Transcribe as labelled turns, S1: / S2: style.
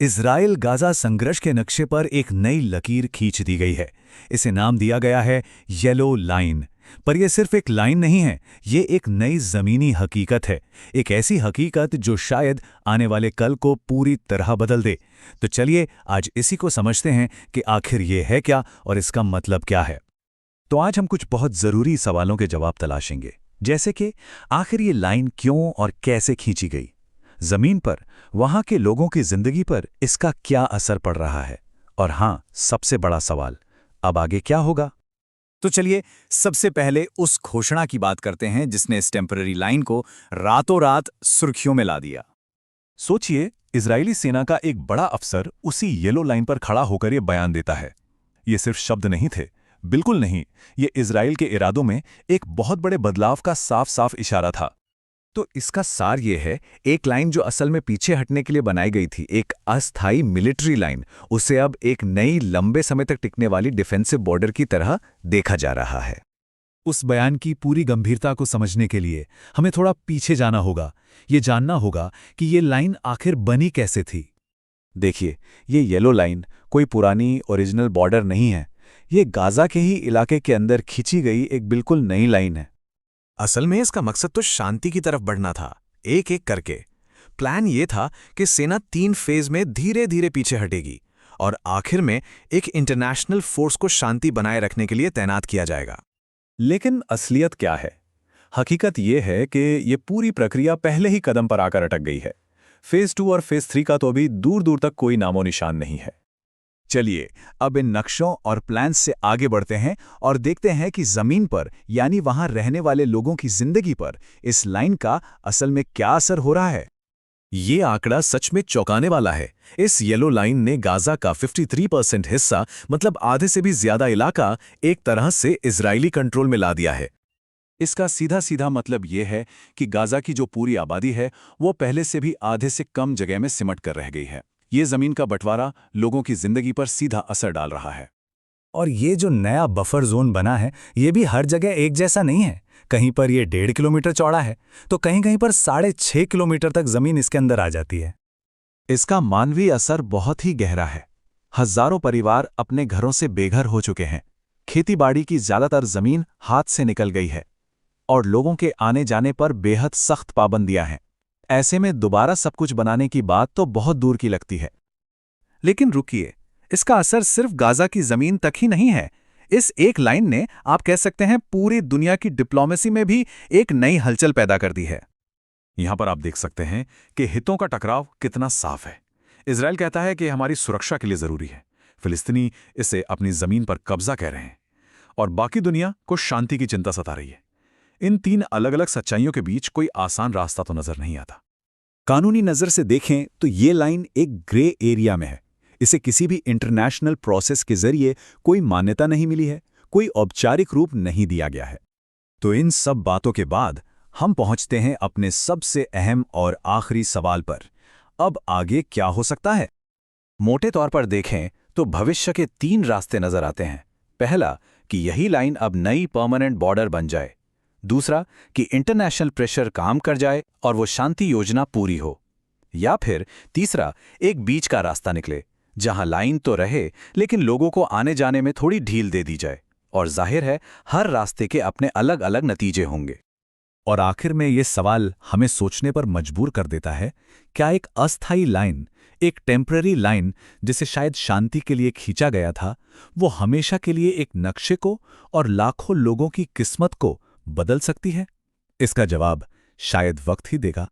S1: Israel Gaza संघर्ष के नक्शे पर एक नई लकीर खींच दी गई है। इसे नाम दिया गया है येलो लाइन। पर यह सिर्फ एक लाइन नहीं है, ये एक नई ज़मीनी हकीकत है। एक ऐसी हकीकत जो शायद आने वाले कल को पूरी तरह बदल दे। तो चलिए आज इसी को समझते हैं कि आखिर ये है क्या और इसका मतलब क्या है। तो आज हम कुछ बहुत ज़रूरी सवालों के जवाब तलाशेंगे, जैसे कि आखिर ये लाइन क्यों और कैसे खींची गई, ज़मीन पर वहाँ के लोगों की ज़िंदगी पर इसका क्या असर पड़ रहा है, और हाँ, सबसे बड़ा सवाल, अब आगे क्या होगा। तो चलिए सबसे पहले उस घोषणा की बात करते हैं जिसने इस टेम्पररी लाइन को रातों रात सुर्खियों में ला दिया। सोचिए, इजरायली सेना का एक बड़ा अफसर उसी येलो लाइन पर खड़ा होकर ये बयान देता है। ये सिर्फ शब्द नहीं थे, बिल्कुल नहीं, ये इजराइल के इरादों में एक बहुत बड़े बदलाव का साफ साफ इशारा था। तो इसका सार ये है, एक लाइन जो असल में पीछे हटने के लिए बनाई गई थी, एक अस्थायी मिलिट्री लाइन, उसे अब एक नई लंबे समय तक टिकने वाली डिफेंसिव बॉर्डर की तरह देखा जा रहा है। उस बयान की पूरी गंभीरता को समझने के लिए हमें थोड़ा पीछे जाना होगा। ये जानना होगा कि ये लाइन आखिर बनी कैसे थी। देखिए, ये येलो लाइन कोई पुरानी ओरिजिनल बॉर्डर नहीं है। ये गाजा के ही इलाके के अंदर खींची गई एक बिल्कुल नई लाइन है।
S2: असल में इसका मकसद तो शांति की तरफ बढ़ना था, एक एक करके। प्लान ये था कि सेना 3 फेज में धीरे धीरे पीछे हटेगी और आखिर में एक इंटरनेशनल फोर्स को शांति बनाए रखने के लिए तैनात किया जाएगा।
S1: लेकिन असलियत क्या है? हकीकत यह है कि ये पूरी प्रक्रिया पहले ही कदम पर आकर अटक गई है। फेज 2 और फेज 3 का तो अभी दूर दूर तक कोई नामो निशान नहीं है। चलिए अब इन नक्शों और प्लान्स से आगे बढ़ते हैं और देखते हैं कि जमीन पर, यानी वहां रहने वाले लोगों की जिंदगी पर इस लाइन का असल में क्या असर हो रहा है।
S2: ये आंकड़ा सच में चौंकाने वाला है। इस येलो लाइन ने गाजा का 53% हिस्सा, मतलब आधे से भी ज्यादा इलाका, एक तरह से इजरायली कंट्रोल में ला दिया है।
S1: इसका सीधा सीधा मतलब यह है कि गाजा की जो पूरी आबादी है वो पहले से भी आधे से कम जगह में सिमट कर रह गई है। ये जमीन का बंटवारा लोगों की जिंदगी पर सीधा असर डाल रहा है। और ये जो नया बफर जोन बना है, ये भी हर जगह एक जैसा नहीं है। कहीं पर ये 1.5 किलोमीटर चौड़ा है, तो कहीं पर 6.5 किलोमीटर तक जमीन इसके अंदर आ जाती है।
S2: इसका मानवीय असर बहुत ही गहरा है। हजारों परिवार अपने घरों से बेघर हो चुके हैं। खेतीबाड़ी की ज्यादातर जमीन हाथ से निकल गई है और लोगों के आने जाने पर बेहद सख्त पाबंदियां हैं। ऐसे में दोबारा सब कुछ बनाने की बात तो बहुत दूर की लगती है।
S1: लेकिन रुकिए, इसका असर सिर्फ गाजा की जमीन तक ही नहीं है। इस एक लाइन ने, आप कह सकते हैं, पूरी दुनिया की डिप्लोमेसी में भी एक नई हलचल पैदा कर दी है।
S2: यहां पर आप देख सकते हैं कि हितों का टकराव कितना साफ है। इजराइल कहता है कि हमारी सुरक्षा के लिए जरूरी है, फिलिस्तीनी इसे अपनी जमीन पर कब्जा कह रहे हैं, और बाकी दुनिया को शांति की चिंता सता रही है। इन 3 अलग अलग सच्चाइयों के बीच कोई आसान रास्ता तो नजर नहीं आता।
S1: कानूनी नज़र से देखें तो ये लाइन एक ग्रे एरिया में है। इसे किसी भी इंटरनेशनल प्रोसेस के जरिए कोई मान्यता नहीं मिली है, कोई औपचारिक रूप नहीं दिया गया है। तो इन सब बातों के बाद हम पहुंचते हैं अपने सबसे अहम और आखिरी सवाल पर। अब आगे क्या हो सकता है? मोटे तौर पर देखें तो भविष्य के 3 रास्ते नजर आते हैं। पहला, कि यही लाइन अब नई परमानेंट बॉर्डर बन जाए। दूसरा, कि इंटरनेशनल प्रेशर काम कर जाए और वो शांति योजना पूरी हो। या फिर तीसरा, एक बीच का रास्ता निकले, जहां लाइन तो रहे लेकिन लोगों को आने जाने में थोड़ी ढील दे दी जाए। और जाहिर है, हर रास्ते के अपने अलग अलग नतीजे होंगे। और आखिर में ये सवाल हमें सोचने पर मजबूर कर देता है, क्या एक अस्थायी लाइन, एक टेम्पररी लाइन जिसे शायद शांति के लिए खींचा गया था, वो हमेशा के लिए एक नक्शे को और लाखों लोगों की किस्मत को बदल सकती है? इसका जवाब शायद वक्त ही देगा।